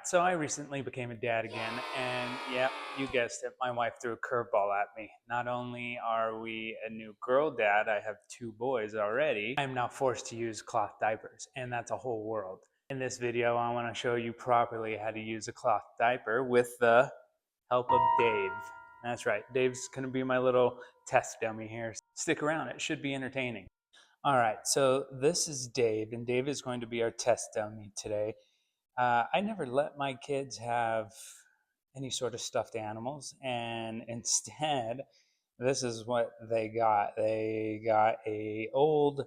so I recently became a dad again, and yeah, you guessed it, my wife threw a curveball at me. Not only are we a new girl dad, I have two boys already, I'm now forced to use cloth diapers, and that's a whole world. In this video, I want to show you properly how to use a cloth diaper with the help of Dave. That's right, Dave's going to be my little test dummy here. Stick around, it should be entertaining. All right, so this is Dave, and Dave is going to be our test dummy today. I never let my kids have any sort of stuffed animals, and instead, this is what they got. They got a old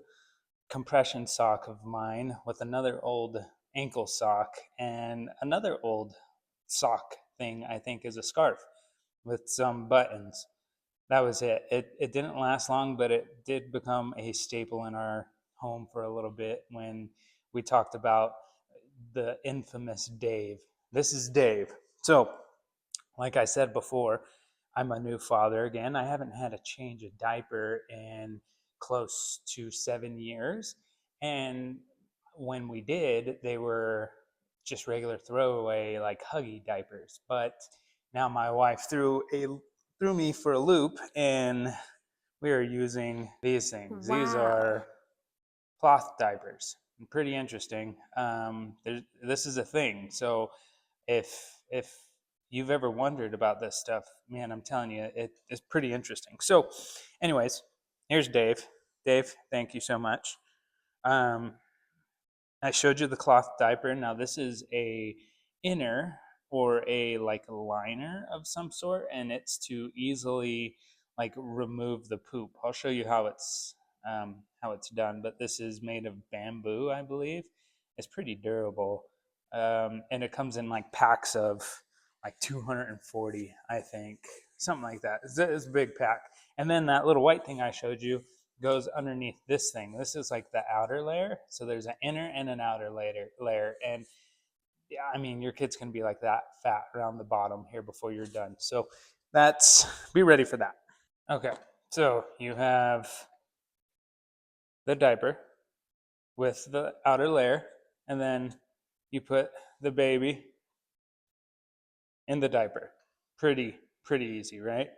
compression sock of mine with another old ankle sock and another old sock thing. I think is a scarf with some buttons. That was it. It didn't last long, but it did become a staple in our home for a little bit when we talked about the infamous Dave. This is Dave. So, like I said before, I'm a new father again. I haven't had a change of diaper in close to 7 years. And when we did, they were just regular throwaway, like huggy diapers. But now my wife threw me for a loop, and we are using these things. These Wow. are cloth diapers. Pretty interesting. This is a thing. So if you've ever wondered about this stuff, man, I'm telling you, it's pretty interesting. So, anyways, here's Dave. Dave, thank you so much. Um, I showed you the cloth diaper. Now this is a inner or a like liner of some sort, and it's to easily like remove the poop. I'll show you how it's done. But this is made of bamboo, I believe. It's pretty durable, and it comes in like packs of like 240, I think, something like that. It's a big pack. And then that little white thing I showed you goes underneath this thing. This is like the outer layer. So there's an inner and an outer layer. And yeah, I mean, your kid's gonna be like that fat around the bottom here before you're done. So be ready for that. Okay, so you have the diaper with the outer layer, and then you put the baby in the diaper. Pretty easy, right?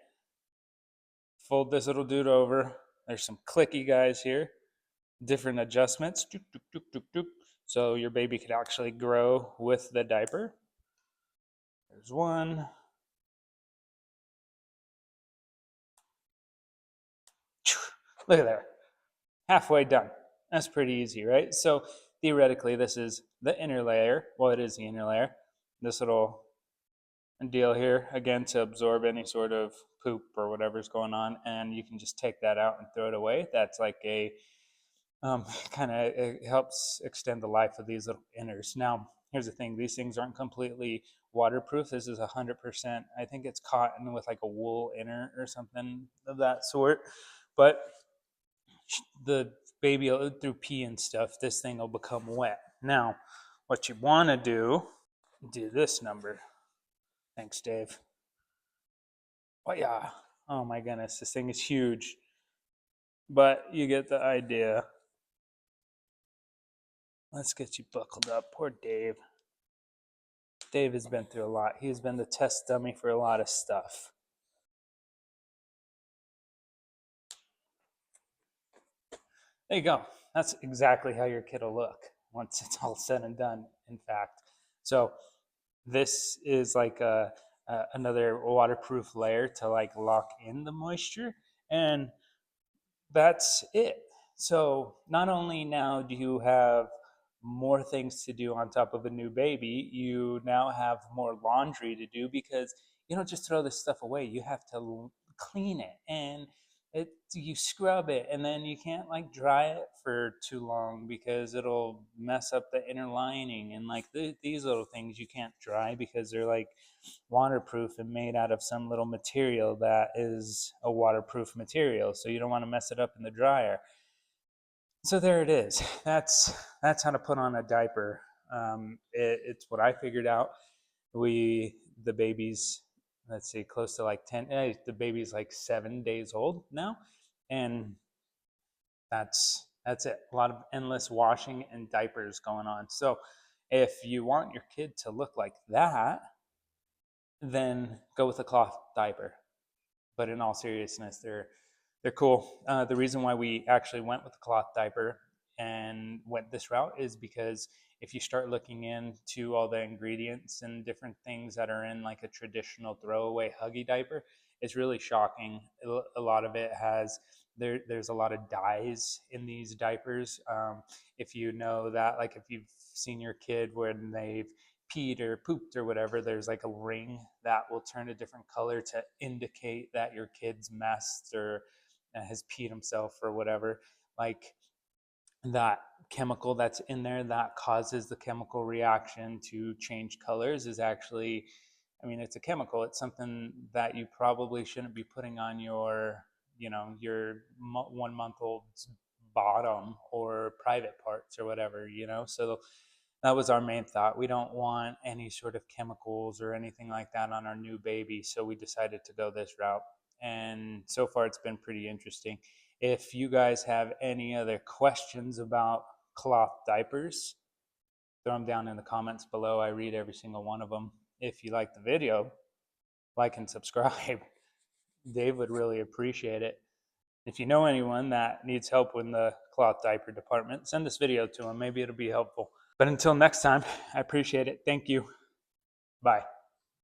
Fold this little dude over. There's some clicky guys here, different adjustments. So your baby could actually grow with the diaper. There's one. Look at there. Halfway done. That's pretty easy, right? So theoretically, this is the inner layer. Well, it is the inner layer. This little deal here, again, to absorb any sort of poop or whatever's going on. And you can just take that out and throw it away. That's like a kind of, it helps extend the life of these little inners. Now, here's the thing: these things aren't completely waterproof. This is 100%. I think it's cotton with like a wool inner or something of that sort. But the baby through pee and stuff, this thing will become wet. Now, what you want to do this number. Thanks, Dave. Oh yeah. Oh my goodness, this thing is huge. But you get the idea. Let's get you buckled up. Poor Dave. Dave has been through a lot. He's been the test dummy for a lot of stuff. There you go. That's exactly how your kid will look once it's all said and done, in fact. So this is like another waterproof layer to like lock in the moisture, and that's it. So not only now do you have more things to do on top of a new baby, you now have more laundry to do because you don't just throw this stuff away. You have to clean it, and you scrub it, and then you can't like dry it for too long because it'll mess up the inner lining, and like these little things you can't dry because they're like waterproof and made out of some little material that is a waterproof material, so you don't want to mess it up in the dryer. So there it is. That's how to put on a diaper. It's what I figured out. The baby's, let's see, close to like 10. The baby's like 7 days old now, and that's it. A lot of endless washing and diapers going on. So If you want your kid to look like that, then go with a cloth diaper. But in all seriousness, they're cool. The reason why we actually went with the cloth diaper and went this route is because if you start looking into all the ingredients and different things that are in like a traditional throwaway huggy diaper, it's really shocking. A lot of it has there's a lot of dyes in these diapers. If you know that, like if you've seen your kid when they've peed or pooped or whatever, there's like a ring that will turn a different color to indicate that your kid's messed or has peed himself or whatever. Like that chemical that's in there that causes the chemical reaction to change colors is actually, I mean, it's a chemical. It's something that you probably shouldn't be putting on your, your 1 month old's bottom or private parts or whatever, So that was our main thought. We don't want any sort of chemicals or anything like that on our new baby. So we decided to go this route. And so far, it's been pretty interesting. If you guys have any other questions about cloth diapers, throw them down in the comments below. I read every single one of them. If you like the video, like and subscribe. Dave would really appreciate it. If you know anyone that needs help in the cloth diaper department, send this video to them. Maybe it'll be helpful. But until next time, I appreciate it. Thank you. Bye.